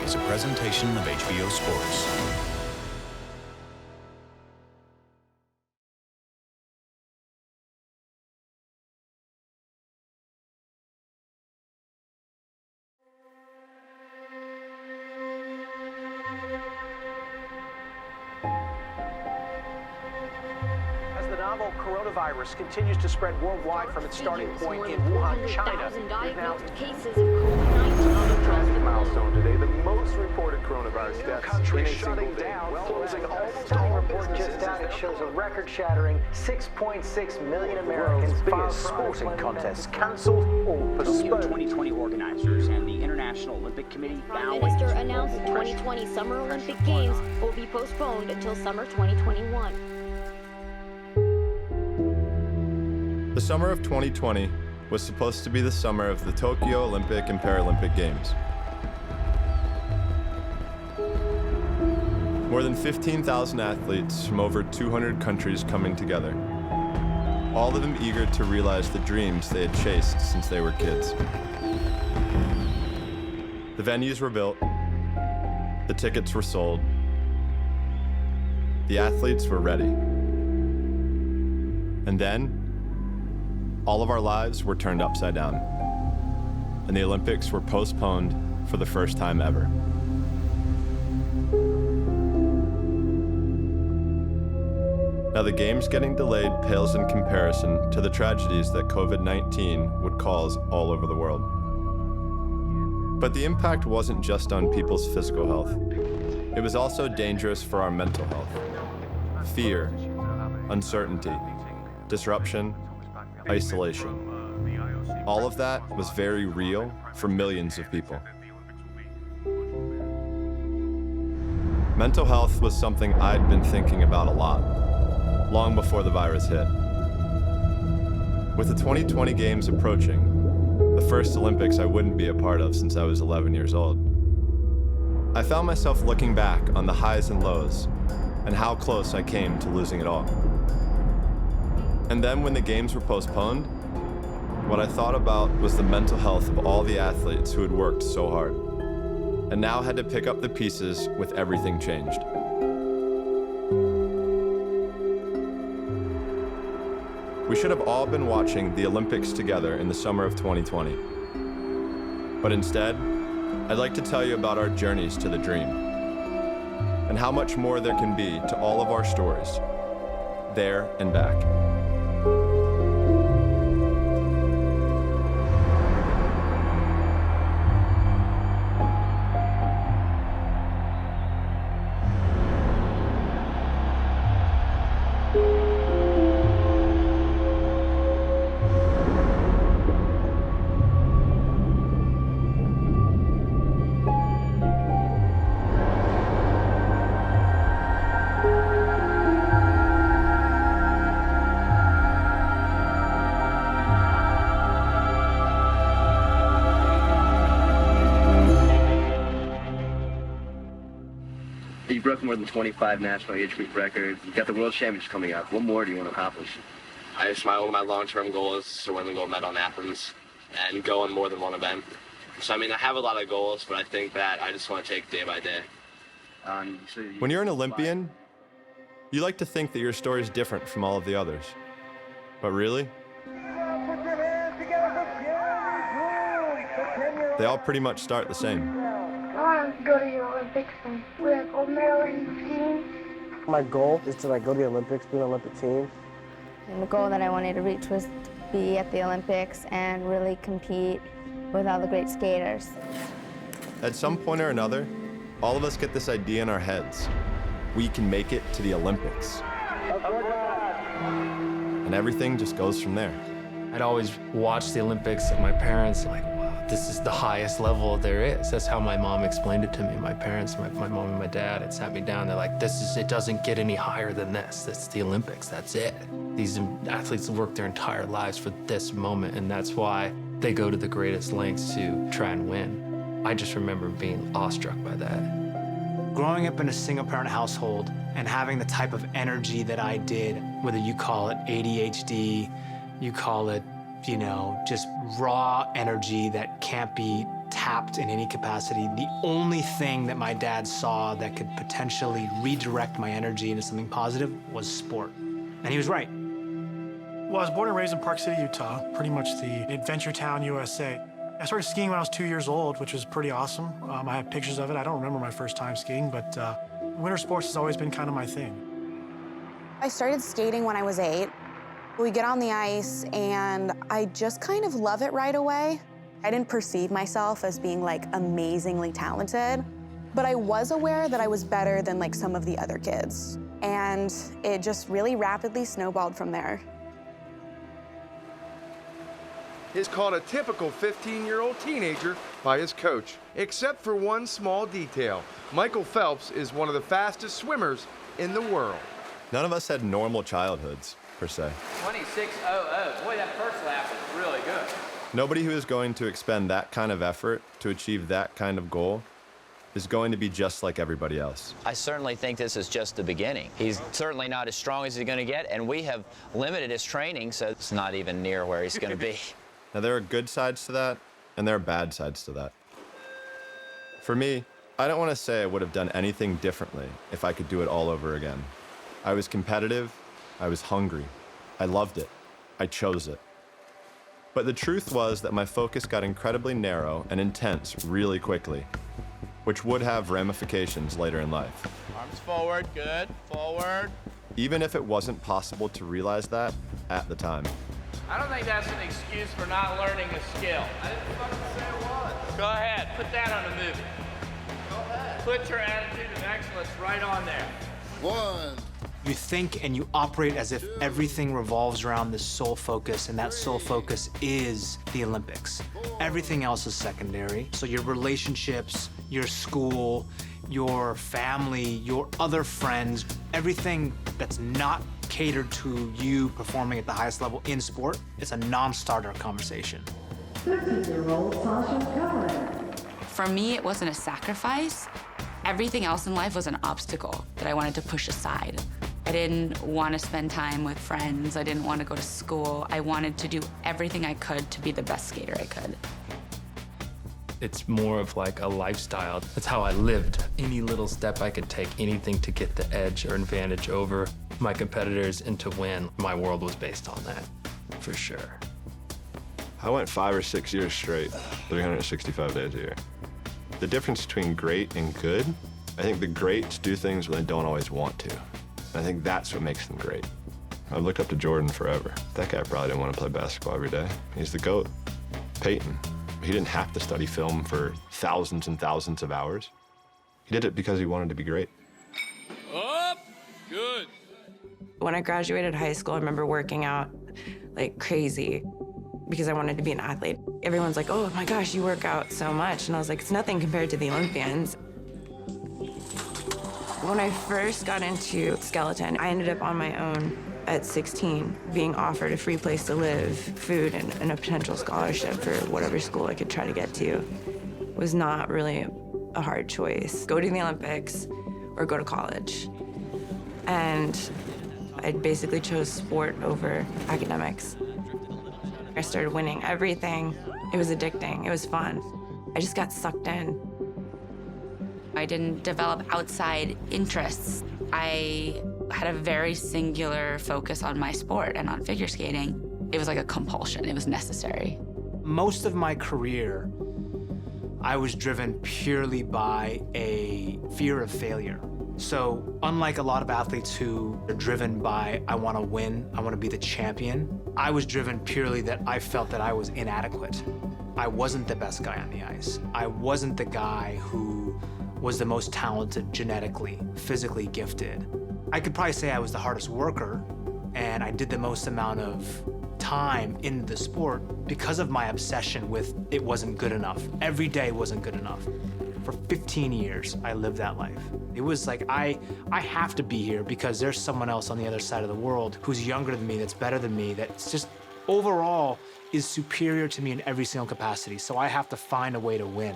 is a presentation of HBO Sports. Novel coronavirus continues to spread worldwide from its starting point in Wuhan, China. Diagnosed cases of COVID-19. Tragic milestone today, the most reported coronavirus deaths Country in a shutting single day. down, Well, closing almost Study all report businesses. just out. It shows a record-shattering 6.6 million Americans World's filed biggest for sporting unemployment contests benefits. cancelled or Tokyo postponed. 2020 organizers and the International Olympic Committee Prime Minister announced the 2020 Summer Olympic Games will be postponed until summer 2021. The summer of 2020 was supposed to be the summer of the Tokyo Olympic and Paralympic Games. More than 15,000 athletes from over 200 countries coming together, all of them eager to realize the dreams they had chased since they were kids. The venues were built, the tickets were sold, the athletes were ready. And then, all of our lives were turned upside down, and the Olympics were postponed for the first time ever. Now, the Games getting delayed pales in comparison to the tragedies that COVID-19 would cause all over the world. But the impact wasn't just on people's physical health. It was also dangerous for our mental health. Fear, uncertainty, disruption, isolation. All of that was very real for millions of people. Mental health was something I'd been thinking about a lot, long before the virus hit. With the 2020 Games approaching, the first Olympics I wouldn't be a part of since I was 11 years old, I found myself looking back on the highs and lows and how close I came to losing it all. And then when the Games were postponed, what I thought about was the mental health of all the athletes who had worked so hard, and now had to pick up the pieces with everything changed. We should have all been watching the Olympics together in the summer of 2020. But instead, I'd like to tell you about our journeys to the dream, and how much more there can be to all of our stories, there and back. You broke more than 25 national age group records. You got the World Championships coming up. What more do you want to accomplish? One of my long-term goals is to win the gold medal in Athens and go on more than one event. So, I have a lot of goals, but I think that I just want to take day by day. When you're an Olympian, you like to think that your story is different from all of the others. But really? They all pretty much start the same. I want to go to the Olympics and win a gold medal in the team. My goal is to go to the Olympics, be an Olympic team. And the goal that I wanted to reach was to be at the Olympics and really compete with all the great skaters. At some point or another, all of us get this idea in our heads. We can make it to the Olympics. And everything just goes from there. I'd always watch the Olympics and my parents like, wow, this is the highest level there is. That's how my mom explained it to me. My parents, my mom and my dad had sat me down. They're like, it doesn't get any higher than this. That's the Olympics, that's it. These athletes work their entire lives for this moment, and that's why they go to the greatest lengths to try and win. I just remember being awestruck by that. Growing up in a single-parent household and having the type of energy that I did, whether you call it ADHD, you call it, just raw energy that can't be tapped in any capacity. The only thing that my dad saw that could potentially redirect my energy into something positive was sport. And he was right. Well, I was born and raised in Park City, Utah, pretty much the adventure town, USA. I started skiing when I was 2 years old, which was pretty awesome. I have pictures of it. I don't remember my first time skiing, but winter sports has always been kind of my thing. I started skating when I was 8. We get on the ice, and I just kind of love it right away. I didn't perceive myself as being, like, amazingly talented, but I was aware that I was better than, like, some of the other kids. And it just really rapidly snowballed from there. Is called a typical 15-year-old teenager by his coach, except for one small detail. Michael Phelps is one of the fastest swimmers in the world. None of us had normal childhoods, per se. 26.00. Boy, that first lap was really good. Nobody who is going to expend that kind of effort to achieve that kind of goal is going to be just like everybody else. I certainly think this is just the beginning. He's certainly not as strong as he's going to get, and we have limited his training, so it's not even near where he's going to be. Now, there are good sides to that, and there are bad sides to that. For me, I don't want to say I would have done anything differently if I could do it all over again. I was competitive, I was hungry, I loved it, I chose it. But the truth was that my focus got incredibly narrow and intense really quickly, which would have ramifications later in life. Arms forward, good, forward. Even if it wasn't possible to realize that at the time. I don't think that's an excuse for not learning a skill. I didn't fucking say it was. Go ahead, put that on the movie. Go ahead. Put your attitude of excellence right on there. 1. You think and you operate as if everything revolves around this sole focus, and that sole focus is the Olympics. Everything else is secondary. So your relationships, your school, your family, your other friends, everything that's not catered to you performing at the highest level in sport, it's a non-starter conversation. 13-year-old Sasha Cameron. For me, it wasn't a sacrifice. Everything else in life was an obstacle that I wanted to push aside. I didn't want to spend time with friends. I didn't want to go to school. I wanted to do everything I could to be the best skater I could. It's more of like a lifestyle. That's how I lived. Any little step I could take, anything to get the edge or advantage over my competitors and to win, my world was based on that, for sure. I went 5 or 6 years straight, 365 days a year. The difference between great and good, I think the greats do things when they don't always want to. And I think that's what makes them great. I've looked up to Jordan forever. That guy probably didn't want to play basketball every day. He's the GOAT. Peyton, he didn't have to study film for thousands and thousands of hours. He did it because he wanted to be great. Up, good. When I graduated high school, I remember working out like crazy because I wanted to be an athlete. Everyone's like, oh my gosh, you work out so much. And I was like, it's nothing compared to the Olympians. When I first got into skeleton, I ended up on my own at 16, being offered a free place to live, food, and a potential scholarship for whatever school I could try to get to. It was not really a hard choice. Go to the Olympics or go to college. And I basically chose sport over academics. I started winning everything. It was addicting. It was fun. I just got sucked in. I didn't develop outside interests. I had a very singular focus on my sport and on figure skating. It was like a compulsion. It was necessary. Most of my career, I was driven purely by a fear of failure. So unlike a lot of athletes who are driven by, I want to win, I want to be the champion, I was driven purely that I felt that I was inadequate. I wasn't the best guy on the ice. I wasn't the guy who was the most talented genetically, physically gifted. I could probably say I was the hardest worker, and I did the most amount of time in the sport because of my obsession with it wasn't good enough. Every day wasn't good enough. For 15 years, I lived that life. It was like, I have to be here because there's someone else on the other side of the world who's younger than me, that's better than me, that's just overall is superior to me in every single capacity. So I have to find a way to win.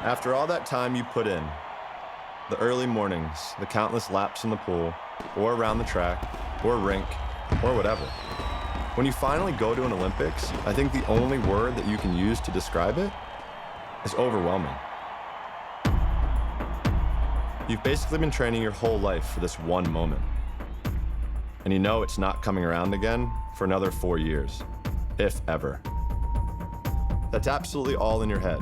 After all that time you put in, the early mornings, the countless laps in the pool, or around the track, or rink, or whatever, when you finally go to an Olympics, I think the only word that you can use to describe it is overwhelming. You've basically been training your whole life for this one moment. And you know it's not coming around again for another 4 years, if ever. That's absolutely all in your head.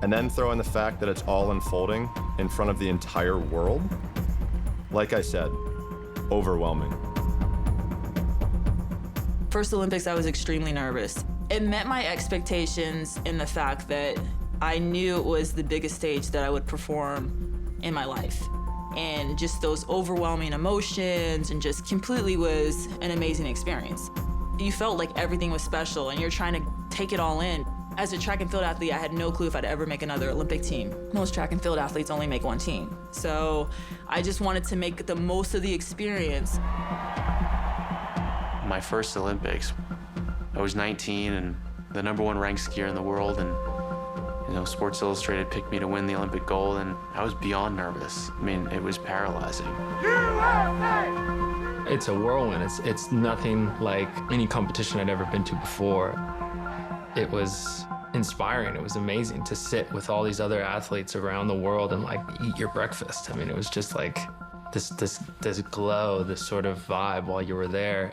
And then throw in the fact that it's all unfolding in front of the entire world. Like I said, overwhelming. First Olympics, I was extremely nervous. It met my expectations in the fact that I knew it was the biggest stage that I would perform in my life. And just those overwhelming emotions and just completely was an amazing experience. You felt like everything was special and you're trying to take it all in. As a track and field athlete, I had no clue if I'd ever make another Olympic team. Most track and field athletes only make one team. So I just wanted to make the most of the experience. My first Olympics, I was 19 and the #1 ranked skier in the world, and Sports Illustrated picked me to win the Olympic gold, and I was beyond nervous. I mean, it was paralyzing. It's a whirlwind. It's nothing like any competition I'd ever been to before. It was inspiring. It was amazing to sit with all these other athletes around the world and like eat your breakfast. I mean, it was just like this glow, this sort of vibe while you were there.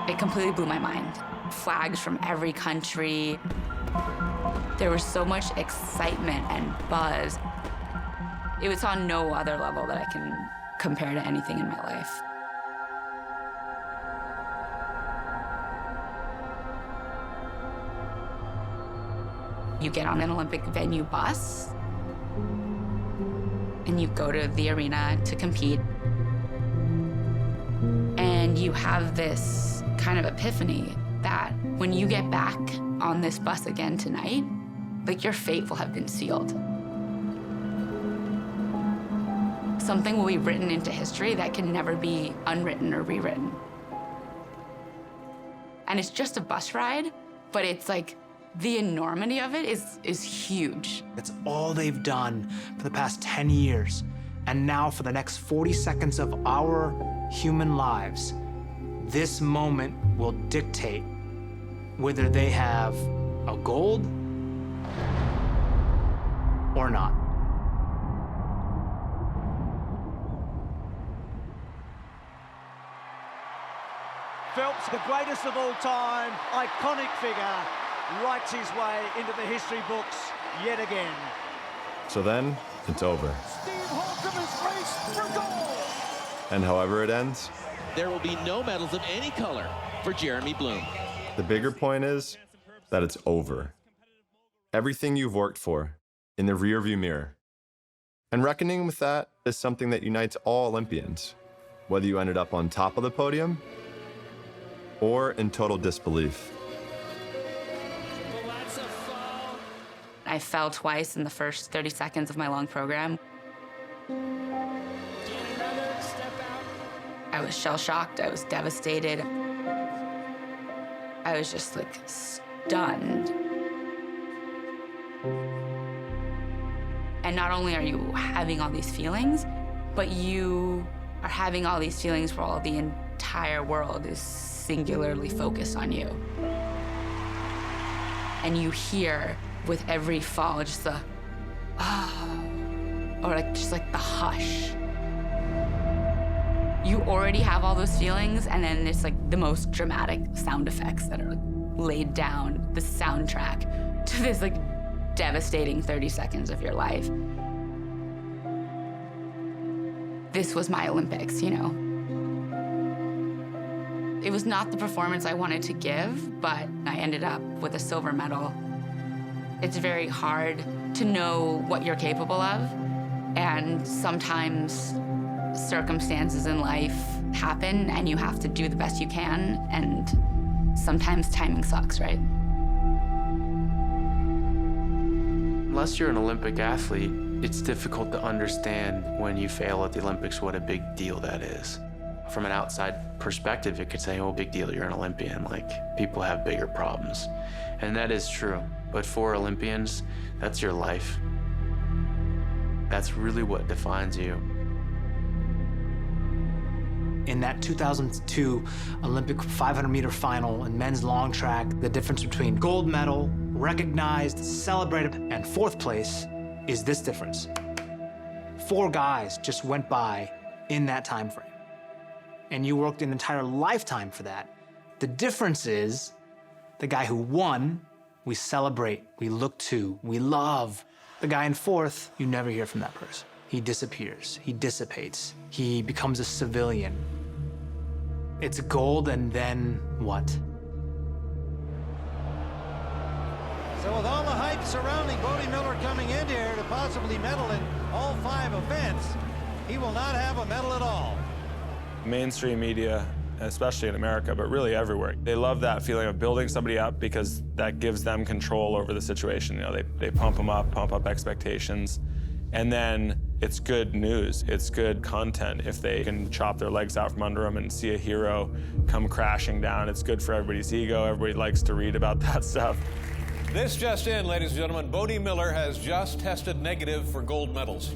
It completely blew my mind. Flags from every country. There was so much excitement and buzz. It was on no other level that I can compare to anything in my life. You get on an Olympic venue bus, and you go to the arena to compete, and you have this kind of epiphany that when you get back on this bus again tonight, like your fate will have been sealed. Something will be written into history that can never be unwritten or rewritten. And it's just a bus ride, but it's like the enormity of it is huge. That's all they've done for the past 10 years. And now for the next 40 seconds of our human lives, this moment will dictate whether they have a gold or not. Phelps, the greatest of all time, iconic figure, writes his way into the history books yet again. So then, it's over. Steve Holcomb has raced for gold. And however it ends, there will be no medals of any color for Jeremy Bloom. The bigger point is that it's over. Everything you've worked for in the rearview mirror. And reckoning with that is something that unites all Olympians, whether you ended up on top of the podium or in total disbelief. I fell twice in the first 30 seconds of my long program. I was shell-shocked, I was devastated. I was just like stunned. And not only are you having all these feelings, but you are having all these feelings while the entire world is singularly focused on you. And you hear with every fall just the or like just like the hush. You already have all those feelings, and then it's like the most dramatic sound effects that are laid down, the soundtrack to this like devastating 30 seconds of your life. This was my Olympics, you know. It was not the performance I wanted to give, but I ended up with a silver medal. It's very hard to know what you're capable of, and sometimes circumstances in life happen and you have to do the best you can, and sometimes timing sucks, right? Unless you're an Olympic athlete, it's difficult to understand when you fail at the Olympics what a big deal that is. From an outside perspective, it could say, oh, big deal, you're an Olympian. Like, people have bigger problems. And that is true. But for Olympians, that's your life. That's really what defines you. In that 2002 Olympic 500-meter final in men's long track, the difference between gold medal, recognized, celebrated, and fourth place is this difference. 4 guys just went by in that time frame. And you worked an entire lifetime for that. The difference is the guy who won, we celebrate, we look to, we love. The guy in fourth, you never hear from that person. He disappears, he dissipates, he becomes a civilian. It's gold, and then what? So with all the hype surrounding Bodie Miller coming in here to possibly medal in all 5 events, he will not have a medal at all. Mainstream media, especially in America, but really everywhere, they love that feeling of building somebody up because that gives them control over the situation. You know, they pump them up, pump up expectations, and then it's good news, it's good content. If they can chop their legs out from under them and see a hero come crashing down, it's good for everybody's ego. Everybody likes to read about that stuff. This just in, ladies and gentlemen, Bodie Miller has just tested negative for gold medals.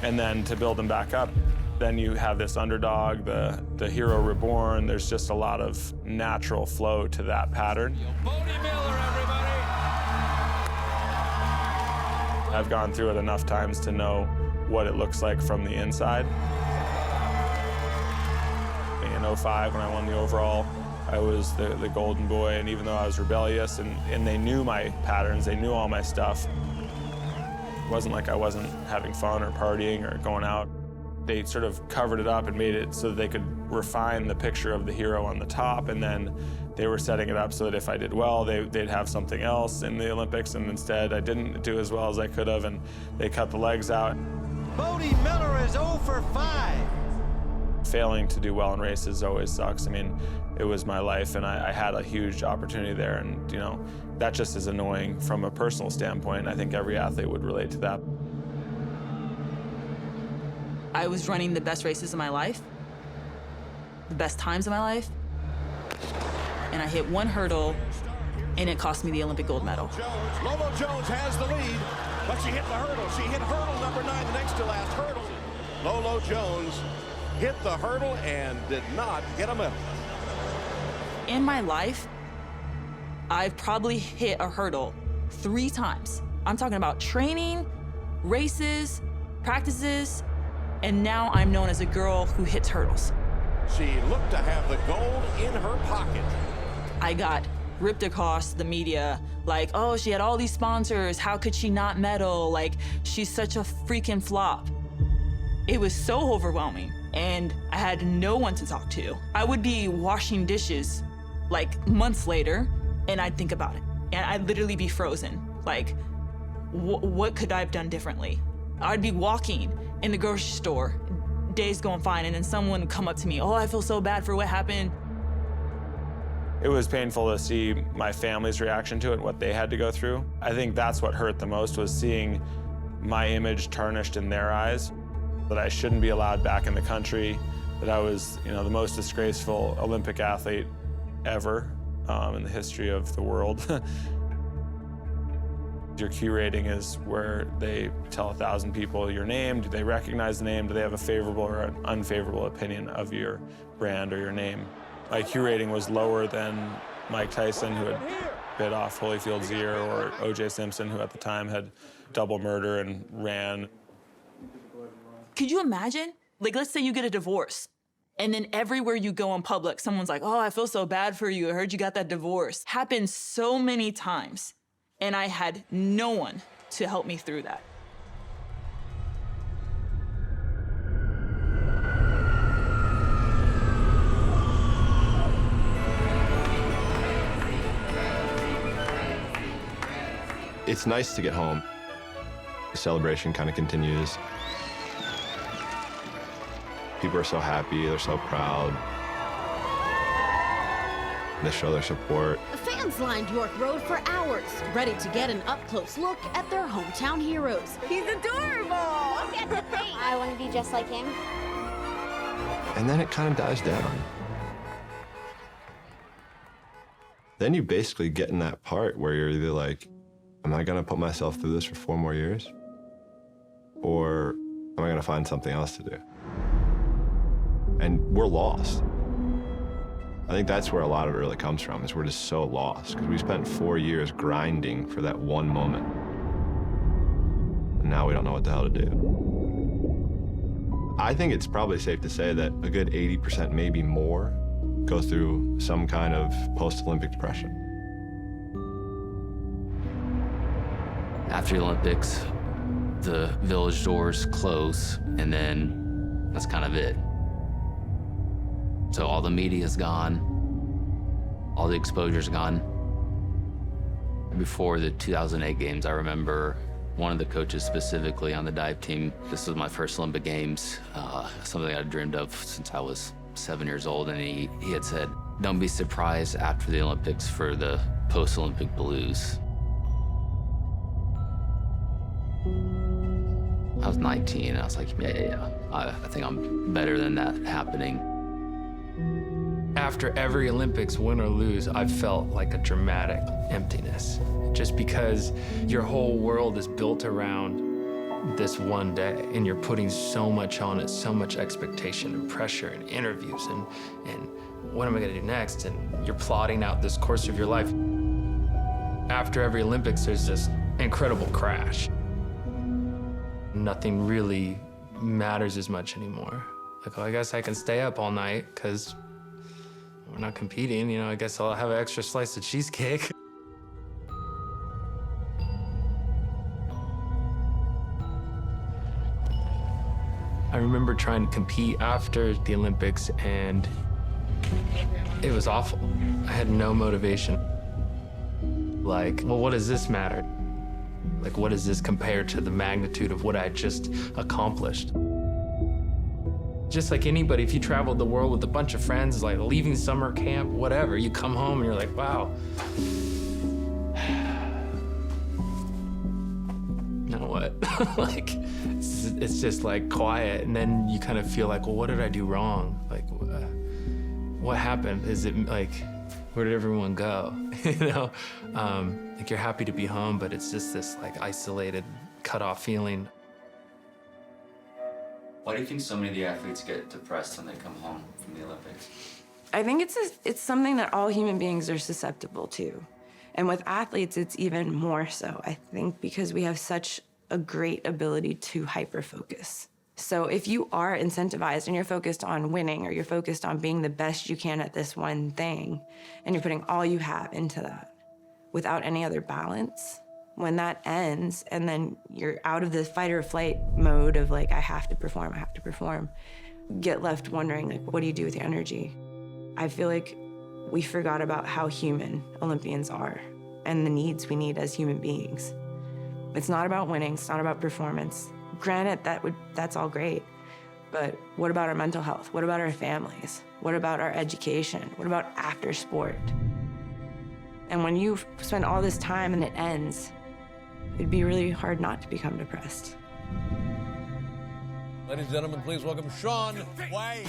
And then to build them back up, then you have this underdog, the hero reborn. There's just a lot of natural flow to that pattern. Bodie Miller, everybody! I've gone through it enough times to know what it looks like from the inside. In 05, when I won the overall, I was the golden boy, and even though I was rebellious and they knew my patterns, they knew all my stuff, it wasn't like I wasn't having fun or partying or going out. They sort of covered it up and made it so that they could refine the picture of the hero on the top, and then they were setting it up so that if I did well, they'd have something else in the Olympics, and instead I didn't do as well as I could have, and they cut the legs out. Bodie Miller is 0 for 5. Failing to do well in races always sucks. I mean, it was my life, and I had a huge opportunity there, and you know, that just is annoying from a personal standpoint. I think every athlete would relate to that. I was running the best races of my life, the best times of my life, and I hit one hurdle, and it cost me the Olympic gold medal. Lolo Jones has the lead, but she hit the hurdle. She hit hurdle number 9, the next to last hurdle. Lolo Jones hit the hurdle and did not get a medal. In my life, I've probably hit a hurdle 3 times. I'm talking about training, races, practices, and now I'm known as a girl who hits hurdles. She looked to have the gold in her pocket. I got ripped across the media, like, oh, she had all these sponsors, how could she not medal? Like, she's such a freaking flop. It was so overwhelming, and I had no one to talk to. I would be washing dishes, like, months later, and I'd think about it, and I'd literally be frozen. Like, what could I have done differently? I'd be walking in the grocery store, days going fine, and then someone would come up to me, oh, I feel so bad for what happened. It was painful to see my family's reaction to it, what they had to go through. I think that's what hurt the most, was seeing my image tarnished in their eyes, that I shouldn't be allowed back in the country, that I was, you know, the most disgraceful Olympic athlete ever in the history of the world. Your Q rating is where they tell 1,000 people your name. Do they recognize the name? Do they have a favorable or an unfavorable opinion of your brand or your name? My Q rating was lower than Mike Tyson, who had bit off Holyfield's ear, or O.J. Simpson, who at the time had double murder and ran. Could you imagine? Like, let's say you get a divorce, and then everywhere you go in public, someone's like, oh, I feel so bad for you. I heard you got that divorce. Happened so many times, and I had no one to help me through that. It's nice to get home. The celebration kind of continues. People are so happy, they're so proud. They show their support. The fans lined York Road for hours, ready to get an up-close look at their hometown heroes. He's adorable! Look at the face! I want to be just like him. And then it kind of dies down. Then you basically get in that part where you're either like, am I gonna put myself through this for 4 more years? Or am I gonna find something else to do? And we're lost. I think that's where a lot of it really comes from, is we're just so lost, because we spent 4 years grinding for that one moment. And now we don't know what the hell to do. I think it's probably safe to say that a good 80%, maybe more, go through some kind of post-Olympic depression. After the Olympics, the village doors close, and then that's kind of it. So all the media's gone, all the exposure's gone. Before the 2008 games, I remember one of the coaches specifically on the dive team, this was my first Olympic Games, something I dreamed of since I was 7 years old, and he had said, don't be surprised after the Olympics for the post-Olympic blues. I was 19, and I was like, yeah. I think I'm better than that happening. After every Olympics, win or lose, I've felt like a dramatic emptiness. Just because your whole world is built around this one day, and you're putting so much on it, so much expectation and pressure and interviews and what am I gonna do next? And you're plotting out this course of your life. After every Olympics, there's this incredible crash. Nothing really matters as much anymore. Like, well, I guess I can stay up all night because we're not competing, you know, I guess I'll have an extra slice of cheesecake. I remember trying to compete after the Olympics, and it was awful. I had no motivation. Like, well, what does this matter? Like, what does this compare to the magnitude of what I just accomplished? Just like anybody, if you traveled the world with a bunch of friends, like leaving summer camp, whatever, you come home and you're like, wow. Now what? Like, it's just like quiet, and then you kind of feel like, well, what did I do wrong? Like, what happened? Is it like, where did everyone go? You know, like you're happy to be home, but it's just this like isolated, cut off feeling. Why do you think so many of the athletes get depressed when they come home from the Olympics? I think it's something that all human beings are susceptible to. And with athletes, it's even more so, I think, because we have such a great ability to hyper-focus. So if you are incentivized and you're focused on winning, or you're focused on being the best you can at this one thing, and you're putting all you have into that without any other balance, when that ends and then you're out of the fight or flight mode of like, I have to perform, get left wondering, like, what do you do with your energy? I feel like we forgot about how human Olympians are and the needs we need as human beings. It's not about winning, it's not about performance. Granted, that's all great, but what about our mental health? What about our families? What about our education? What about after sport? And when you spend all this time and it ends, it'd be really hard not to become depressed. Ladies and gentlemen, please welcome Shaun White.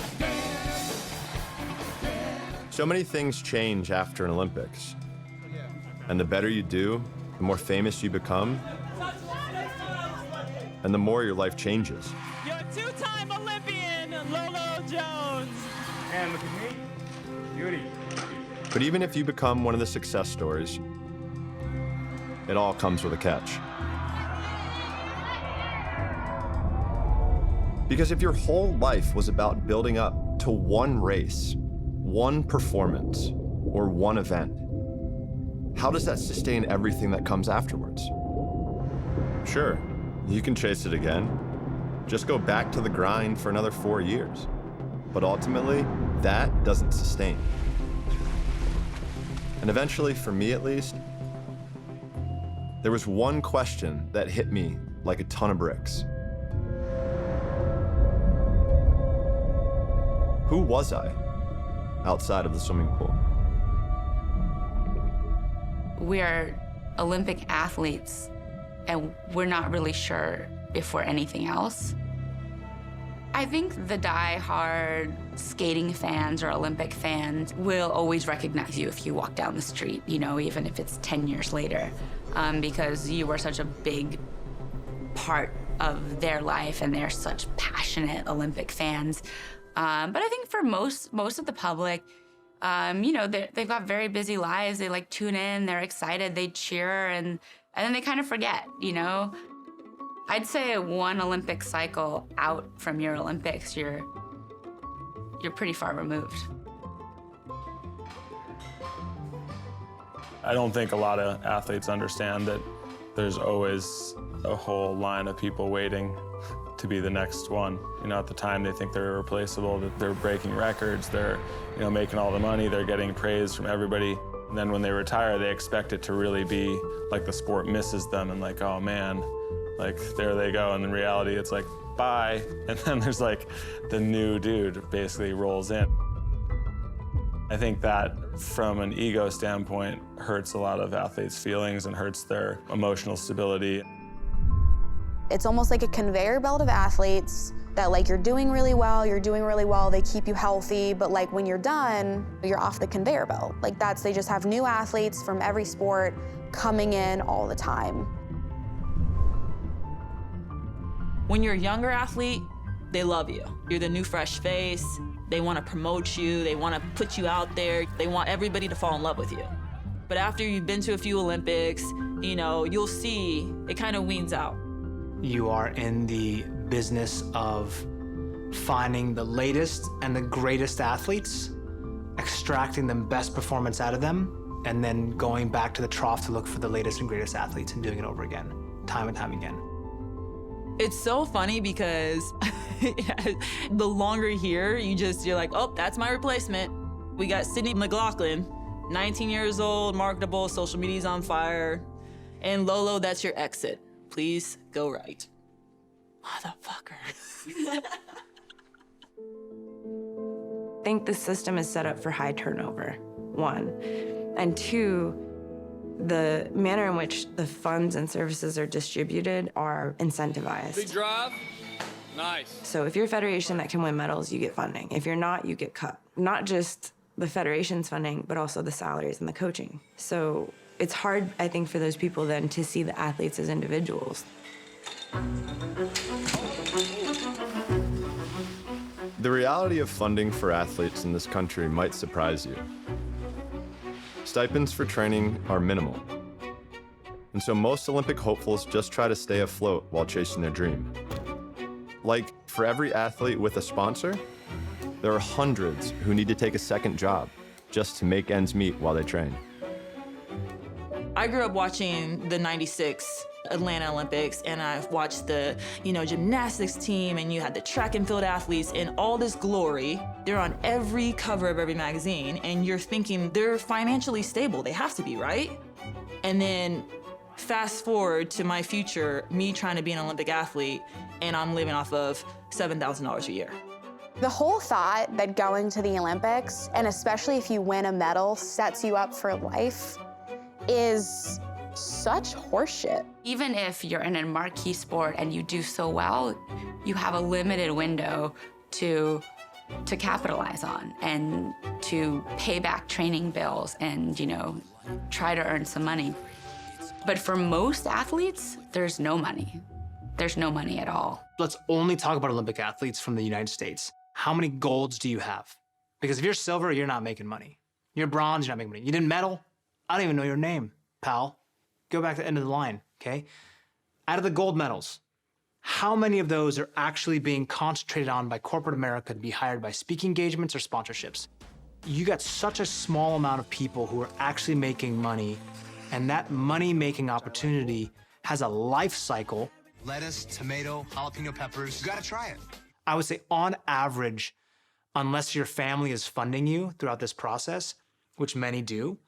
So many things change after an Olympics. And the better you do, the more famous you become, and the more your life changes. Your two-time Olympian, Lolo Jones. And look at me, beauty. But even if you become one of the success stories, it all comes with a catch. Because if your whole life was about building up to one race, one performance, or one event, how does that sustain everything that comes afterwards? Sure, you can chase it again. Just go back to the grind for another 4 years. But ultimately, that doesn't sustain. And eventually, for me at least, there was one question that hit me like a ton of bricks. Who was I outside of the swimming pool? We are Olympic athletes, and we're not really sure if we're anything else. I think the die-hard skating fans or Olympic fans will always recognize you if you walk down the street, you know, even if it's 10 years later, because you were such a big part of their life and they're such passionate Olympic fans. But I think for most of the public, you know, they've got very busy lives. They like tune in, they're excited, they cheer, and then they kind of forget, you know? I'd say one Olympic cycle out from your Olympics, you're pretty far removed. I don't think a lot of athletes understand that there's always a whole line of people waiting to be the next one. You know, at the time they think they're irreplaceable, that they're breaking records, they're, you know, making all the money, they're getting praise from everybody. And then when they retire, they expect it to really be like the sport misses them and like, oh man, like there they go. And in reality, it's like, bye. And then there's like the new dude basically rolls in. I think that from an ego standpoint hurts a lot of athletes' feelings and hurts their emotional stability. It's almost like a conveyor belt of athletes that like you're doing really well, they keep you healthy, but like when you're done, you're off the conveyor belt. Like they just have new athletes from every sport coming in all the time. When you're a younger athlete, they love you. You're the new fresh face. They want to promote you. They want to put you out there. They want everybody to fall in love with you. But after you've been to a few Olympics, you know, you'll see it kind of weans out. You are in the business of finding the latest and the greatest athletes, extracting the best performance out of them, and then going back to the trough to look for the latest and greatest athletes and doing it over again, time and time again. It's so funny because the longer here, you're like, oh, that's my replacement. We got Sydney McLaughlin, 19 years old, marketable, social media's on fire. And Lolo, that's your exit. Please go right. Motherfucker. I think the system is set up for high turnover, one. And two, the manner in which the funds and services are distributed are incentivized. Big drive. Nice. So if you're a federation that can win medals, you get funding. If you're not, you get cut. Not just the federation's funding, but also the salaries and the coaching. So it's hard, I think, for those people then to see the athletes as individuals. The reality of funding for athletes in this country might surprise you. Stipends for training are minimal. And so most Olympic hopefuls just try to stay afloat while chasing their dream. Like, for every athlete with a sponsor, there are hundreds who need to take a second job just to make ends meet while they train. I grew up watching the '96 Atlanta Olympics, and I've watched the, gymnastics team, and you had the track and field athletes in all this glory. They're on every cover of every magazine, and you're thinking they're financially stable. They have to be, right? And then fast forward to my future, me trying to be an Olympic athlete, and I'm living off of $7,000 a year. The whole thought that going to the Olympics, and especially if you win a medal, sets you up for life is such horseshit. Even if you're in a marquee sport and you do so well, you have a limited window to capitalize on and to pay back training bills and, try to earn some money. But for most athletes, there's no money. There's no money at all. Let's only talk about Olympic athletes from the United States. How many golds do you have? Because if you're silver, you're not making money. You're bronze, you're not making money. You didn't medal? I don't even know your name, pal. Go back to the end of the line, okay? Out of the gold medals, how many of those are actually being concentrated on by corporate America to be hired by speaking engagements or sponsorships? You got such a small amount of people who are actually making money, and that money-making opportunity has a life cycle. Lettuce, tomato, jalapeno peppers. You gotta try it. I would say on average, unless your family is funding you throughout this process, which many do,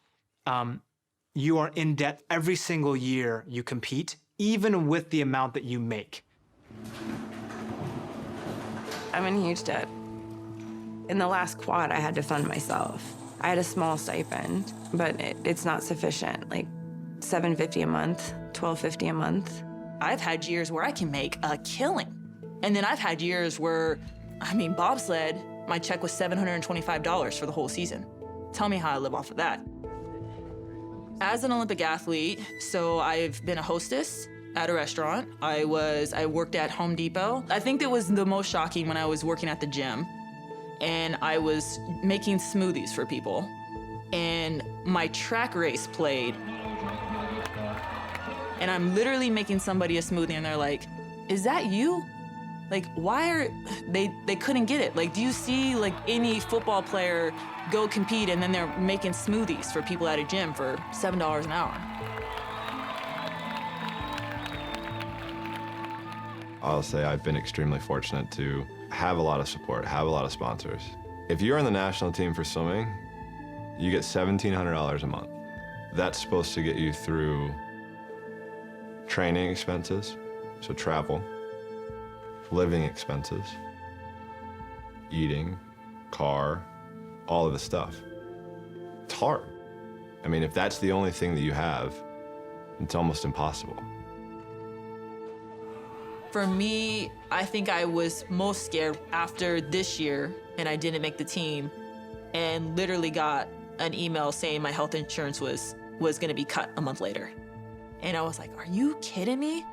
you are in debt every single year you compete, even with the amount that you make. I'm in huge debt. In the last quad, I had to fund myself. I had a small stipend, but it's not sufficient, like $750 a month, $1250 a month. I've had years where I can make a killing. And then I've had years where, bobsled, my check was $725 for the whole season. Tell me how I live off of that. As an Olympic athlete, so I've been a hostess at a restaurant. I worked at Home Depot. I think it was the most shocking when I was working at the gym and I was making smoothies for people. And my track race played. And I'm literally making somebody a smoothie and they're like, is that you? Like, why are they couldn't get it? Like, do you see like any football player go compete and then they're making smoothies for people at a gym for $7 an hour? I'll say I've been extremely fortunate to have a lot of support, have a lot of sponsors. If you're on the national team for swimming, you get $1,700 a month. That's supposed to get you through training expenses, so travel, living expenses, eating, car, all of the stuff. It's hard. If that's the only thing that you have, it's almost impossible. For me, I think I was most scared after this year and I didn't make the team and literally got an email saying my health insurance was gonna be cut a month later. And I was like, are you kidding me?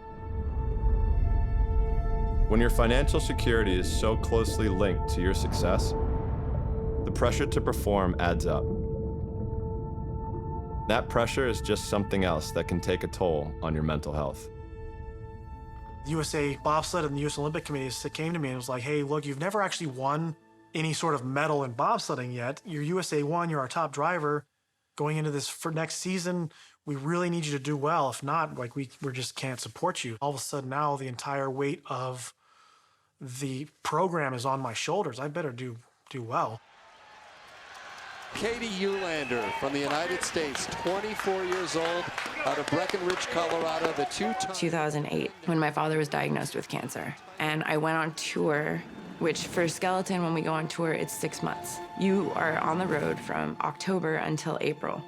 When your financial security is so closely linked to your success, the pressure to perform adds up. That pressure is just something else that can take a toll on your mental health. The USA Bobsled and the US Olympic Committee came to me and was like, hey, look, you've never actually won any sort of medal in bobsledding yet. You're USA 1, you're our top driver. Going into this for next season, we really need you to do well. If not, like we just can't support you. All of a sudden now the entire weight of the program is on my shoulders. I better do well. Katie Eulander from the United States, 24 years old, out of Breckenridge, Colorado, the 2008, when my father was diagnosed with cancer. And I went on tour, which for skeleton, when we go on tour, it's 6 months. You are on the road from October until April.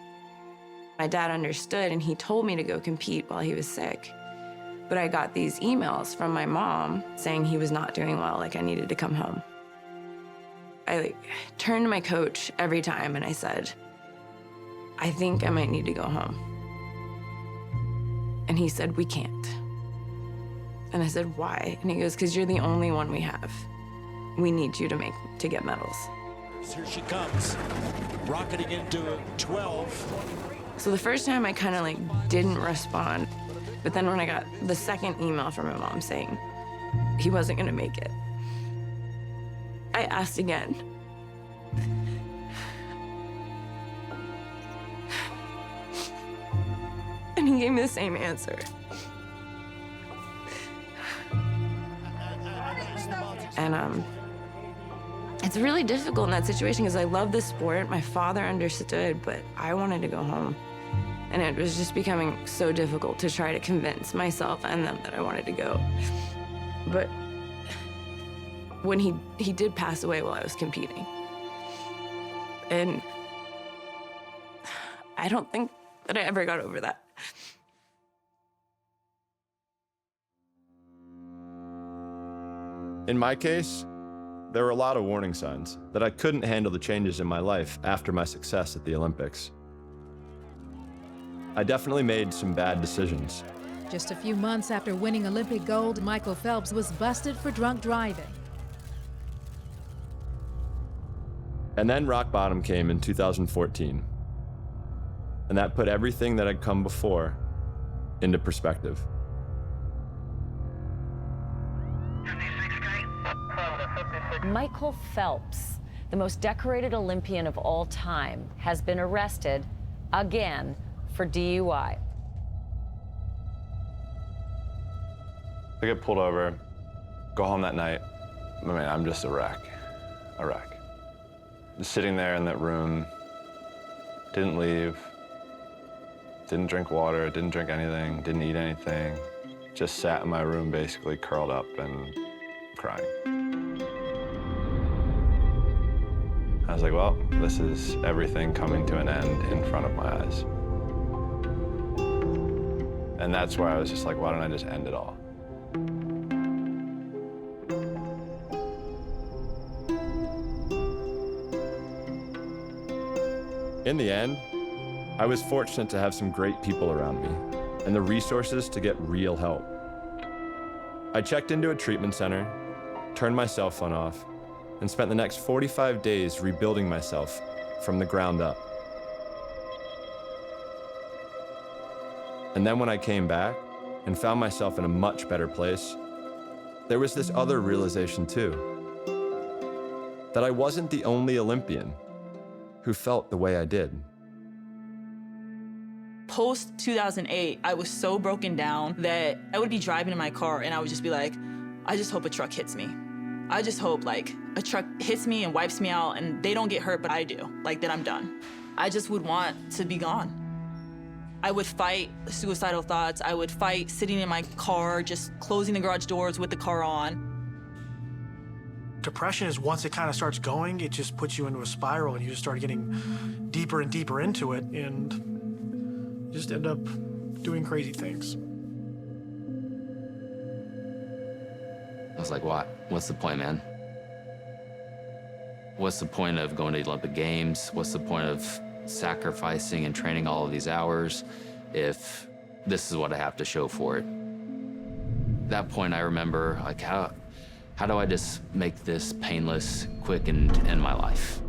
My dad understood, and he told me to go compete while he was sick. But I got these emails from my mom saying he was not doing well, like I needed to come home. I turned to my coach every time and I said, I think I might need to go home. And he said, we can't. And I said, why? And he goes, because you're the only one we have. We need you to get medals. Here she comes, rocketing into 12. So the first time I kind of didn't respond, but then when I got the second email from my mom saying he wasn't gonna make it, I asked again. And he gave me the same answer. And it's really difficult in that situation because I love the sport. My father understood, but I wanted to go home. And it was just becoming so difficult to try to convince myself and them that I wanted to go. But when he did pass away while I was competing. And I don't think that I ever got over that. In my case, there were a lot of warning signs that I couldn't handle the changes in my life after my success at the Olympics. I definitely made some bad decisions. Just a few months after winning Olympic gold, Michael Phelps was busted for drunk driving. And then rock bottom came in 2014. And that put everything that had come before into perspective. Michael Phelps, the most decorated Olympian of all time, has been arrested again for DUI. I get pulled over, go home that night. I'm just a wreck. Just sitting there in that room, didn't leave, didn't drink water, didn't drink anything, didn't eat anything. Just sat in my room basically curled up and crying. I was like, well, this is everything coming to an end in front of my eyes. And that's why I was just like, why don't I just end it all? In the end, I was fortunate to have some great people around me and the resources to get real help. I checked into a treatment center, turned my cell phone off, and spent the next 45 days rebuilding myself from the ground up. And then when I came back and found myself in a much better place, there was this other realization too, that I wasn't the only Olympian who felt the way I did. Post 2008, I was so broken down that I would be driving in my car and I would just be like, I just hope a truck hits me. I just hope like a truck hits me and wipes me out and they don't get hurt, but I do, like then I'm done. I just would want to be gone. I would fight suicidal thoughts. I would fight sitting in my car, just closing the garage doors with the car on. Depression is once it kind of starts going, it just puts you into a spiral and you just start getting deeper and deeper into it and just end up doing crazy things. I was like, what? What's the point, man? What's the point of going to the Olympic Games? What's the point of sacrificing and training all of these hours if this is what I have to show for it? At that point, I remember, like, how do I just make this painless, quick, and end my life?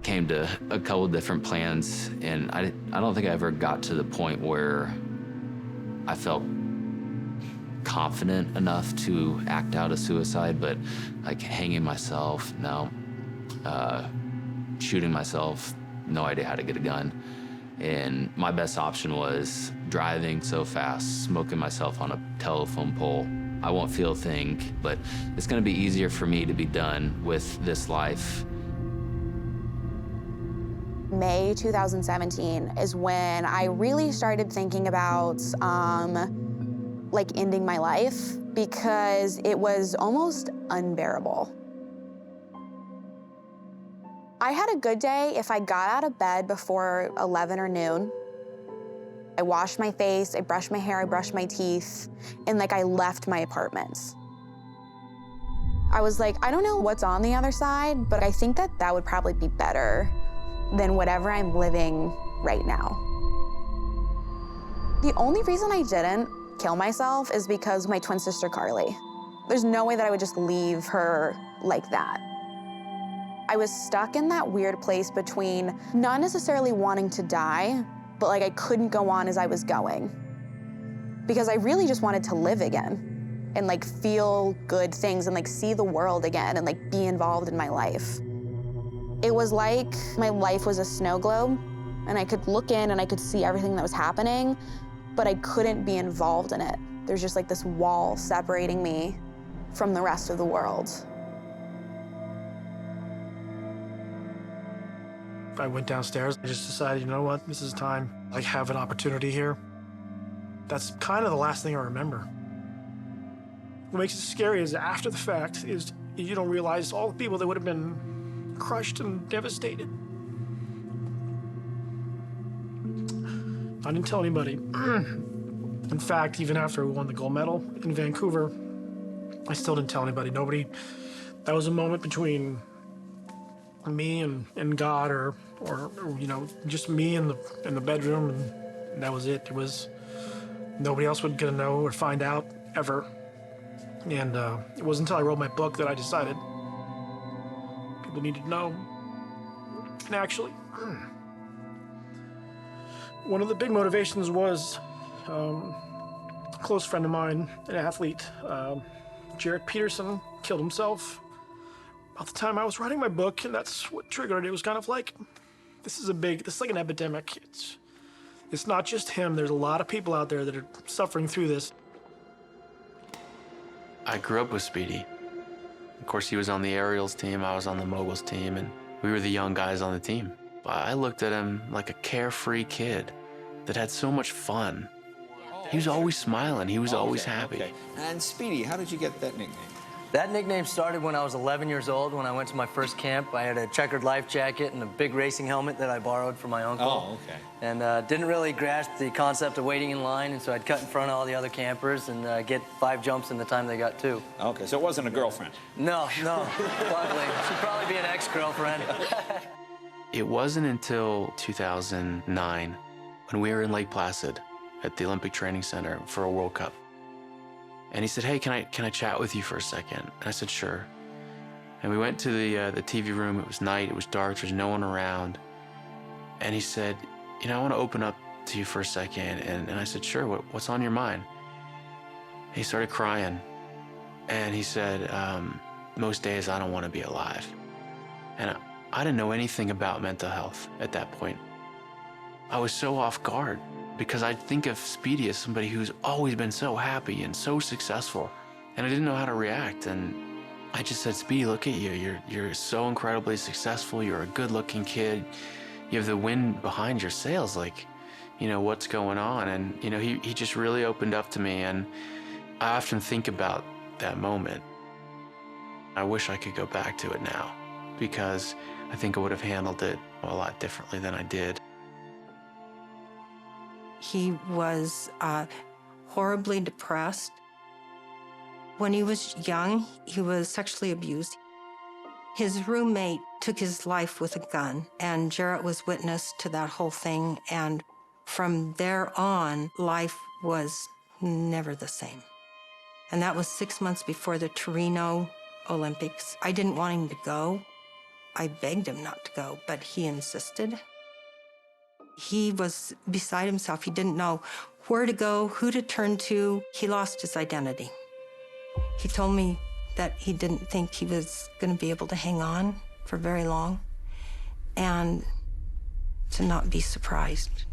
Came to a couple different plans, and I don't think I ever got to the point where I felt confident enough to act out a suicide, but like hanging myself, no. Shooting myself, no idea how to get a gun. And my best option was driving so fast, smoking myself on a telephone pole. I won't feel a thing, but it's gonna be easier for me to be done with this life. May 2017 is when I really started thinking about like ending my life because it was almost unbearable. I had a good day if I got out of bed before 11 or noon. I washed my face, I brushed my hair, I brushed my teeth, and like I left my apartment. I was like, I don't know what's on the other side, but I think that that would probably be better than whatever I'm living right now. The only reason I didn't kill myself is because my twin sister, Carly. There's no way that I would just leave her like that. I was stuck in that weird place between not necessarily wanting to die, but like I couldn't go on as I was going. Because I really just wanted to live again and like feel good things and like see the world again and like be involved in my life. It was like my life was a snow globe and I could look in and I could see everything that was happening, but I couldn't be involved in it. There's just like this wall separating me from the rest of the world. I went downstairs. I just decided, you know what, this is time. I have an opportunity here. That's kind of the last thing I remember. What makes it scary is after the fact is you don't realize all the people that would have been crushed and devastated. I didn't tell anybody. In fact, even after we won the gold medal in Vancouver, I still didn't tell anybody. Nobody. That was a moment between me and God, or you know, just me in the bedroom, and that was it. It was nobody else would get to know or find out ever. And it wasn't until I wrote my book that I decided people needed to know. And actually, one of the big motivations was a close friend of mine, an athlete, Jeret Peterson, killed himself about the time I was writing my book, and that's what triggered it. It was kind of like, this is like an epidemic. It's not just him. There's a lot of people out there that are suffering through this. I grew up with Speedy. Of course, he was on the aerials team, I was on the moguls team, and we were the young guys on the team. I looked at him like a carefree kid that had so much fun. He was always smiling, he was always happy. Okay. And Speedy, how did you get that nickname? That nickname started when I was 11 years old. When I went to my first camp, I had a checkered life jacket and a big racing helmet that I borrowed from my uncle. Oh, okay. And didn't really grasp the concept of waiting in line, and so I'd cut in front of all the other campers and get 5 jumps in the time they got 2. Okay, so it wasn't a girlfriend? No, luckily. She'd probably be an ex-girlfriend. It wasn't until 2009 when we were in Lake Placid at the Olympic Training Center for a World Cup. And he said, hey, can I chat with you for a second? And I said, sure. And we went to the TV room. It was night, it was dark, there was no one around. And he said, you know, I want to open up to you for a second. And I said, sure, what's on your mind? He started crying. And he said, most days I don't want to be alive. And I didn't know anything about mental health at that point. I was so off guard because I think of Speedy as somebody who's always been so happy and so successful. And I didn't know how to react. And I just said, Speedy, look at you. You're so incredibly successful. You're a good-looking kid. You have the wind behind your sails. Like, you know, what's going on? And, you know, he just really opened up to me. And I often think about that moment. I wish I could go back to it now because I think I would have handled it a lot differently than I did. He was horribly depressed. When he was young, he was sexually abused. His roommate took his life with a gun, and Jeret was witness to that whole thing. And from there on, life was never the same. And that was 6 months before the Torino Olympics. I didn't want him to go. I begged him not to go, but he insisted. He was beside himself. He didn't know where to go, who to turn to. He lost his identity. He told me that he didn't think he was going to be able to hang on for very long and to not be surprised.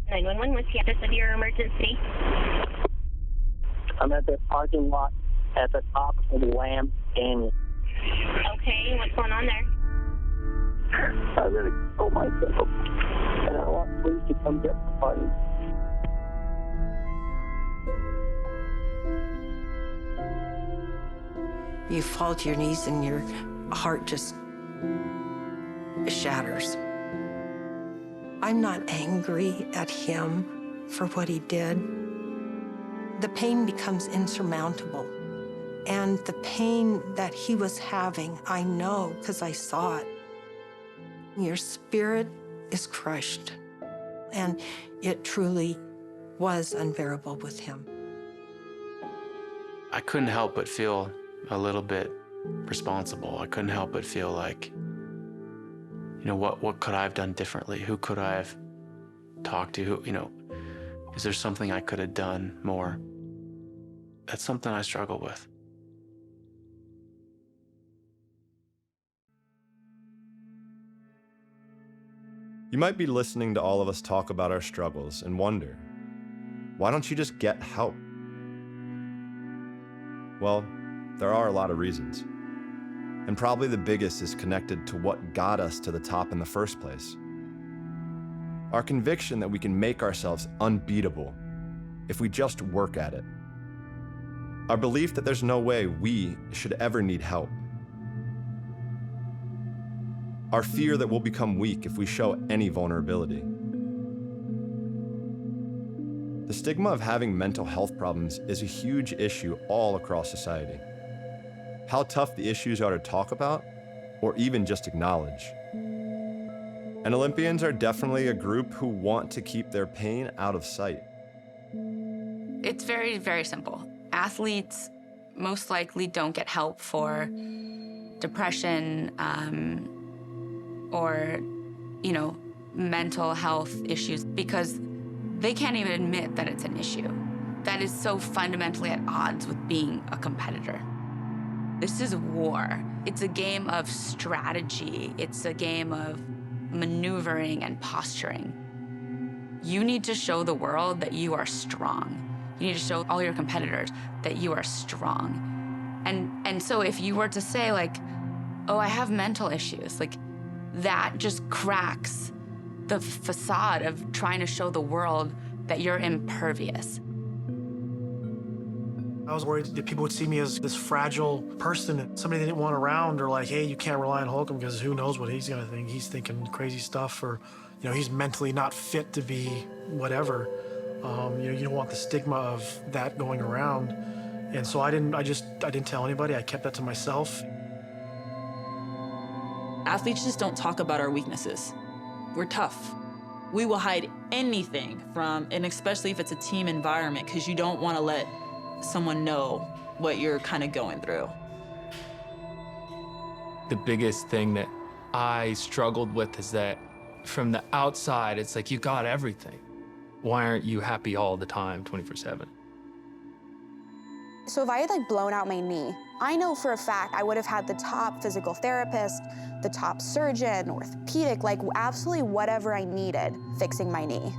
911, what's the address of your emergency? I'm at the parking lot at the top of the Lamb Canyon. Okay, what's going on there? I'm going to kill myself, and I want police to come get the body. You fall to your knees and your heart just shatters. I'm not angry at him for what he did. The pain becomes insurmountable. And the pain that he was having, I know because I saw it. Your spirit is crushed. And it truly was unbearable with him. I couldn't help but feel a little bit responsible. I couldn't help but feel like, you know, what could I have done differently? Who could I have talked to? Who, you know, is there something I could have done more? That's something I struggle with. You might be listening to all of us talk about our struggles and wonder, why don't you just get help? Well, there are a lot of reasons. And probably the biggest is connected to what got us to the top in the first place. Our conviction that we can make ourselves unbeatable if we just work at it. Our belief that there's no way we should ever need help. Our fear that we'll become weak if we show any vulnerability. The stigma of having mental health problems is a huge issue all across society. How tough the issues are to talk about, or even just acknowledge. And Olympians are definitely a group who want to keep their pain out of sight. It's very, very simple. Athletes most likely don't get help for depression or, you know, mental health issues because they can't even admit that it's an issue. That is so fundamentally at odds with being a competitor. This is war. It's a game of strategy. It's a game of maneuvering and posturing. You need to show the world that you are strong. You need to show all your competitors that you are strong. And so if you were to say like, oh, I have mental issues, like that just cracks the facade of trying to show the world that you're impervious. I was worried that people would see me as this fragile person, somebody they didn't want around, or like, hey, you can't rely on Holcomb because who knows what he's gonna think. He's thinking crazy stuff, or you know, he's mentally not fit to be whatever. You know, you don't want the stigma of that going around. And so I didn't tell anybody. I kept that to myself. Athletes just don't talk about our weaknesses. We're tough. We will hide anything from, and especially if it's a team environment, because you don't want to let someone know what you're kind of going through. The biggest thing that I struggled with is that from the outside, it's like, you got everything. Why aren't you happy all the time, 24/7? So if I had like blown out my knee, I know for a fact I would have had the top physical therapist, the top surgeon, orthopedic, like absolutely whatever I needed fixing my knee.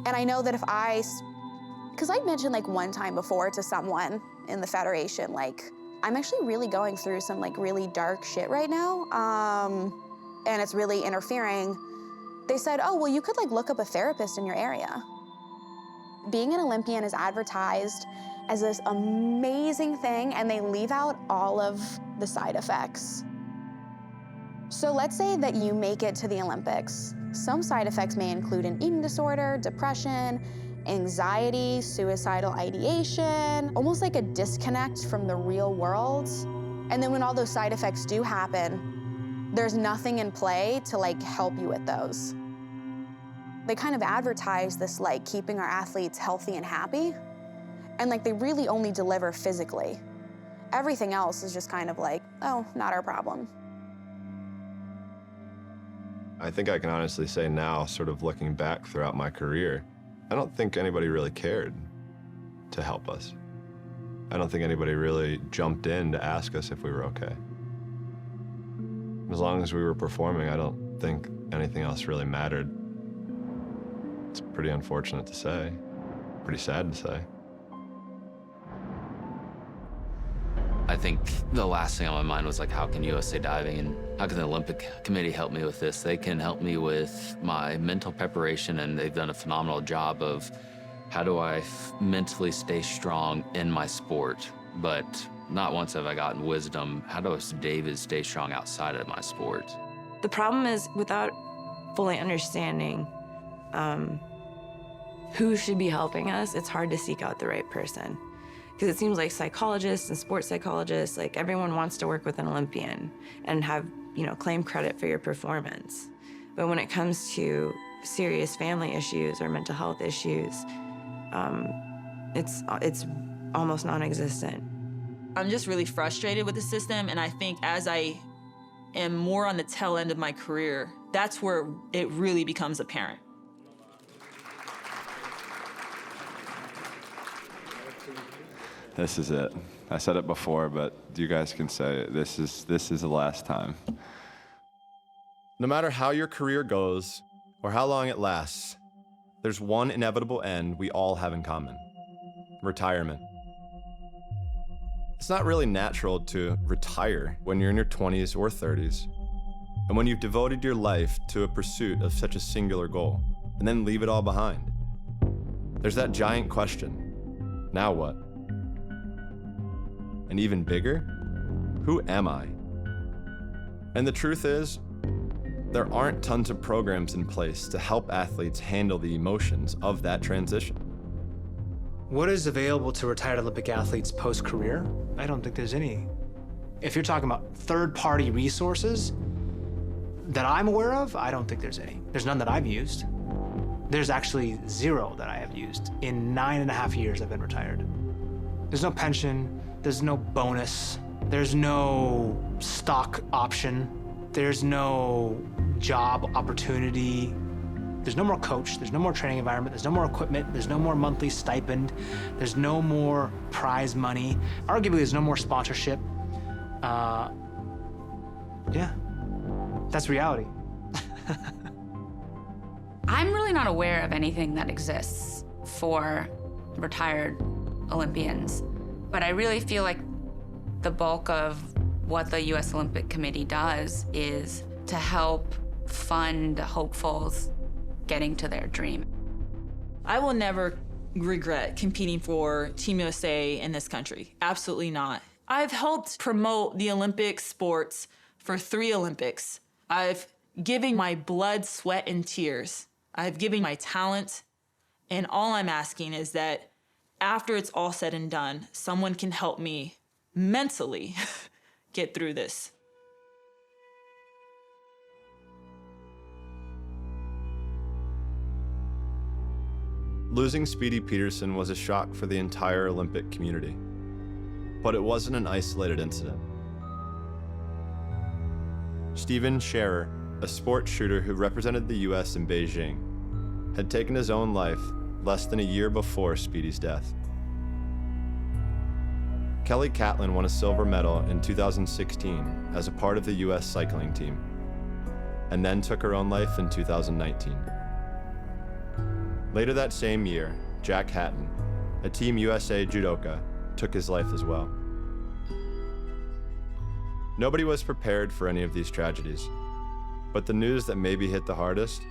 And I know that if because I mentioned like one time before to someone in the federation, like, I'm actually really going through some like really dark shit right now, and it's really interfering. They said, oh, well, you could like look up a therapist in your area. Being an Olympian is advertised as this amazing thing, and they leave out all of the side effects. So let's say that you make it to the Olympics. Some side effects may include an eating disorder, depression, anxiety, suicidal ideation, almost like a disconnect from the real world. And then when all those side effects do happen, there's nothing in play to like help you with those. They kind of advertise this like keeping our athletes healthy and happy, and like they really only deliver physically. Everything else is just kind of like, oh, not our problem. I think I can honestly say now, sort of looking back throughout my career, I don't think anybody really cared to help us. I don't think anybody really jumped in to ask us if we were okay. As long as we were performing, I don't think anything else really mattered. It's pretty unfortunate to say, pretty sad to say. I think the last thing on my mind was like, how can USA Diving and how can the Olympic Committee help me with this? They can help me with my mental preparation, and they've done a phenomenal job of how do I mentally stay strong in my sport, but not once have I gotten wisdom, how does David stay strong outside of my sport? The problem is, without fully understanding who should be helping us, it's hard to seek out the right person. Because it seems like psychologists and sports psychologists, like everyone wants to work with an Olympian and have, claim credit for your performance. But when it comes to serious family issues or mental health issues, it's almost non-existent. I'm just really frustrated with the system, and I think as I am more on the tail end of my career, that's where it really becomes apparent. This is it. I said it before, but you guys can say it. This is the last time. No matter how your career goes or how long it lasts, there's one inevitable end we all have in common: retirement. It's not really natural to retire when you're in your 20s or 30s, and when you've devoted your life to a pursuit of such a singular goal, and then leave it all behind. There's that giant question: now what? And even bigger, who am I? And the truth is, there aren't tons of programs in place to help athletes handle the emotions of that transition. What is available to retired Olympic athletes post-career? I don't think there's any. If you're talking about third-party resources that I'm aware of, I don't think there's any. There's none that I've used. There's actually zero that I have used in 9.5 years I've been retired. There's no pension, there's no bonus, there's no stock option, there's no job opportunity, there's no more coach, there's no more training environment, there's no more equipment, there's no more monthly stipend, there's no more prize money, arguably there's no more sponsorship. Yeah, that's reality. I'm really not aware of anything that exists for retired Olympians, but I really feel like the bulk of what the U.S. Olympic Committee does is to help fund hopefuls getting to their dream. I will never regret competing for Team USA in this country. Absolutely not. I've helped promote the Olympic sports for 3 Olympics. I've given my blood, sweat, and tears. I've given my talent, and all I'm asking is that after it's all said and done, someone can help me mentally get through this. Losing Speedy Peterson was a shock for the entire Olympic community, but it wasn't an isolated incident. Stephen Scherer, a sports shooter who represented the US in Beijing, had taken his own life less than a year before Speedy's death. Kelly Catlin won a silver medal in 2016 as a part of the US cycling team, and then took her own life in 2019. Later that same year, Jack Hatton, a Team USA judoka, took his life as well. Nobody was prepared for any of these tragedies, but the news that maybe hit the hardest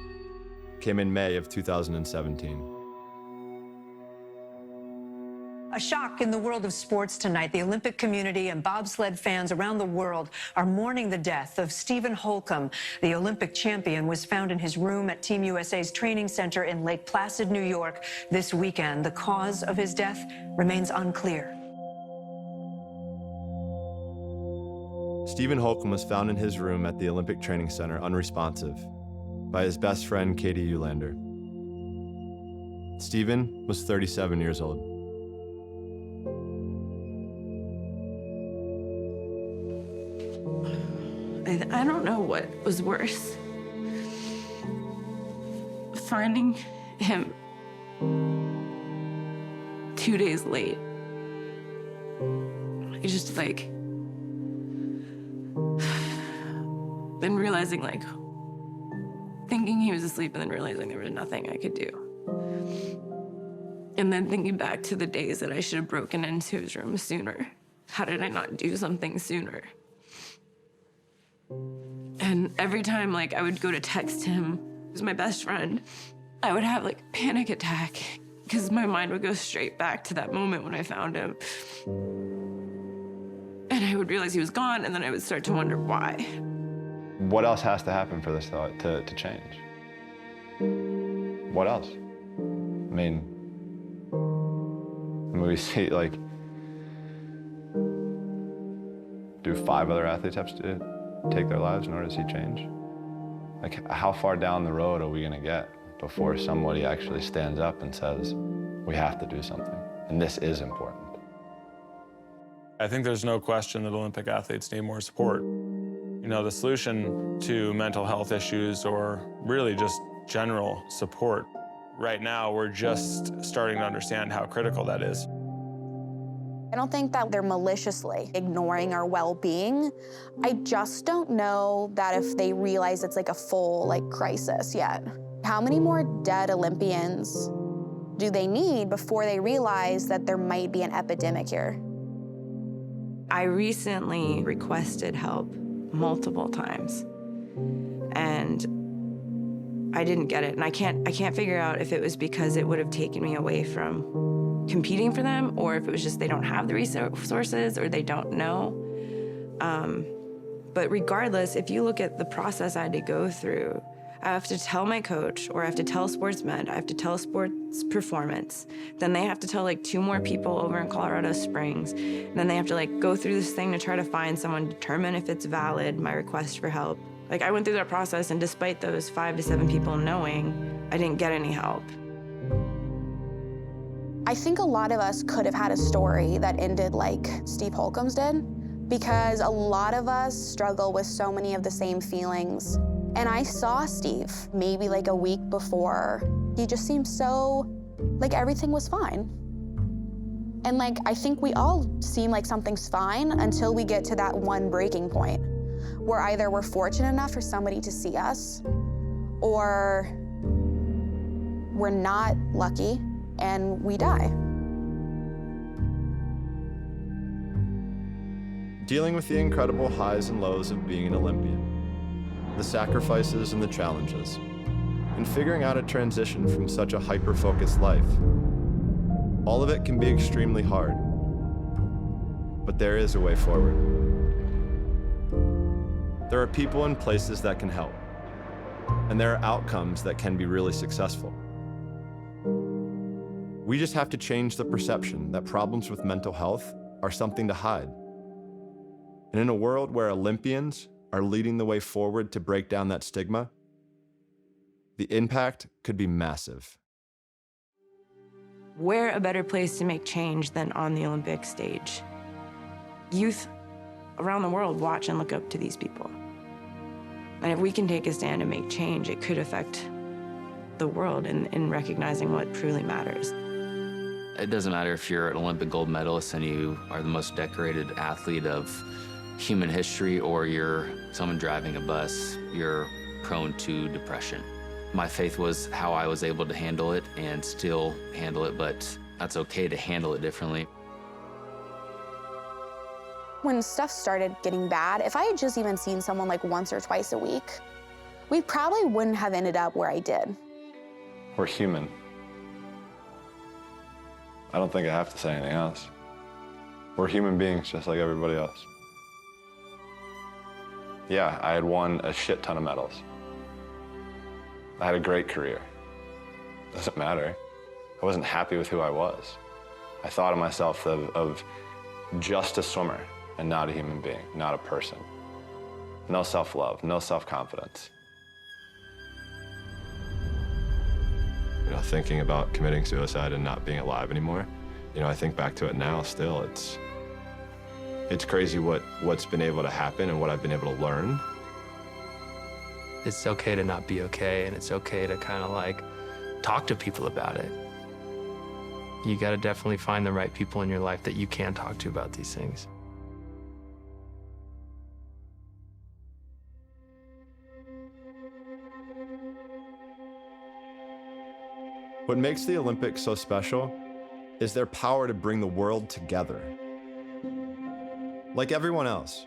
came in May of 2017. A shock in the world of sports tonight. The Olympic community and bobsled fans around the world are mourning the death of Stephen Holcomb. The Olympic champion was found in his room at Team USA's training center in Lake Placid, New York this weekend. The cause of his death remains unclear. Stephen Holcomb was found in his room at the Olympic Training Center unresponsive by his best friend, Katie Eulander. Stephen was 37 years old. I don't know what was worse. Finding him 2 days late. It's just like, then realizing thinking he was asleep and then realizing there was nothing I could do. And then thinking back to the days that I should have broken into his room sooner. How did I not do something sooner? And every time I would go to text him, he was my best friend, I would have panic attack because my mind would go straight back to that moment when I found him. And I would realize he was gone, and then I would start to wonder why. What else has to happen for this to change? What else? I mean, we see do 5 other athletes have to take their lives in order to see change? How far down the road are we gonna get before somebody actually stands up and says, we have to do something, and this is important? I think there's no question that Olympic athletes need more support. The solution to mental health issues, or really just general support, right now we're just starting to understand how critical that is. I don't think that they're maliciously ignoring our well-being. I just don't know that if they realize it's a full crisis yet. How many more dead Olympians do they need before they realize that there might be an epidemic here? I recently requested help multiple times, and I didn't get it. And I can't figure out if it was because it would have taken me away from competing for them, or if it was just they don't have the resources or they don't know. But regardless, if you look at the process I had to go through, I have to tell my coach, or I have to tell Sports Med, I have to tell Sports Performance. Then they have to tell 2 more people over in Colorado Springs. And then they have to go through this thing to try to find someone, determine if it's valid, my request for help. I went through that process, and despite those 5 to 7 people knowing, I didn't get any help. I think a lot of us could have had a story that ended like Steve Holcomb's did, because a lot of us struggle with so many of the same feelings. And I saw Steve maybe a week before. He just seemed so everything was fine. And I think we all seem like something's fine until we get to that one breaking point where either we're fortunate enough for somebody to see us, or we're not lucky and we die. Dealing with the incredible highs and lows of being an Olympian, the sacrifices and the challenges, and figuring out a transition from such a hyper-focused life. All of it can be extremely hard, but there is a way forward. There are people and places that can help, and there are outcomes that can be really successful. We just have to change the perception that problems with mental health are something to hide. And in a world where Olympians are leading the way forward to break down that stigma, the impact could be massive. Where a better place to make change than on the Olympic stage? Youth around the world watch and look up to these people. And if we can take a stand and make change, it could affect the world in recognizing what truly matters. It doesn't matter if you're an Olympic gold medalist and you are the most decorated athlete of human history, or you're someone driving a bus, you're prone to depression. My faith was how I was able to handle it and still handle it, but that's okay to handle it differently. When stuff started getting bad, if I had just even seen someone like once or twice a week, we probably wouldn't have ended up where I did. We're human. I don't think I have to say anything else. We're human beings just like everybody else. Yeah, I had won a shit ton of medals. I had a great career. Doesn't matter. I wasn't happy with who I was. I thought of myself of just a swimmer and not a human being, not a person. No self-love, no self-confidence. You know, thinking about committing suicide and not being alive anymore, you know, I think back to it now still. It's crazy what's been able to happen and what I've been able to learn. It's okay to not be okay, and it's okay to kind of like talk to people about it. You got to definitely find the right people in your life that you can talk to about these things. What makes the Olympics so special is their power to bring the world together. Like everyone else,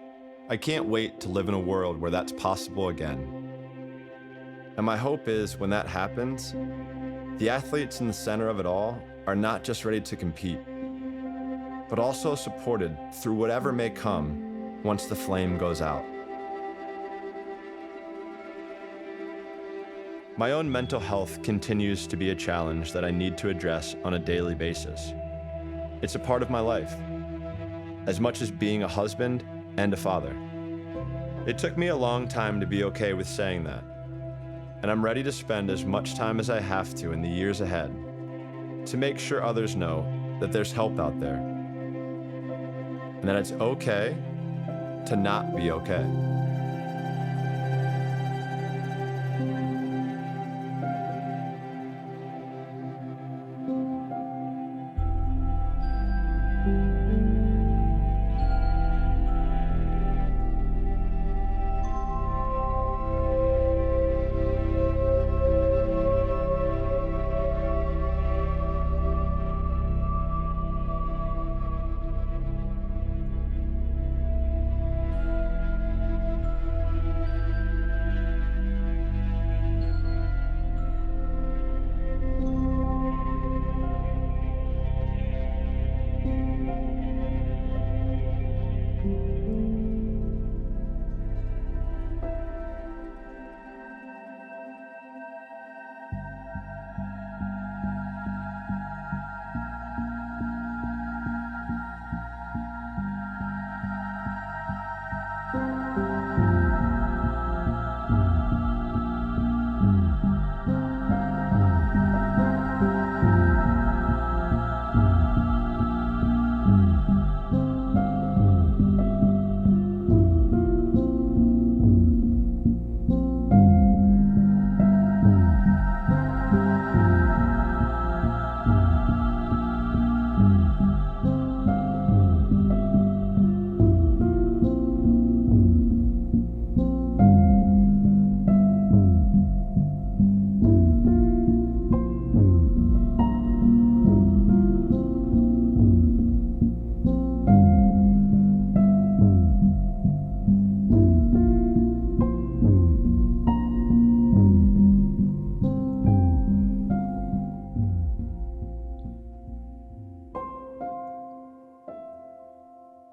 I can't wait to live in a world where that's possible again. And my hope is when that happens, the athletes in the center of it all are not just ready to compete, but also supported through whatever may come once the flame goes out. My own mental health continues to be a challenge that I need to address on a daily basis. It's a part of my life, as much as being a husband and a father. It took me a long time to be okay with saying that, and I'm ready to spend as much time as I have to in the years ahead to make sure others know that there's help out there, and that it's okay to not be okay.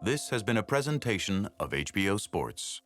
This has been a presentation of HBO Sports.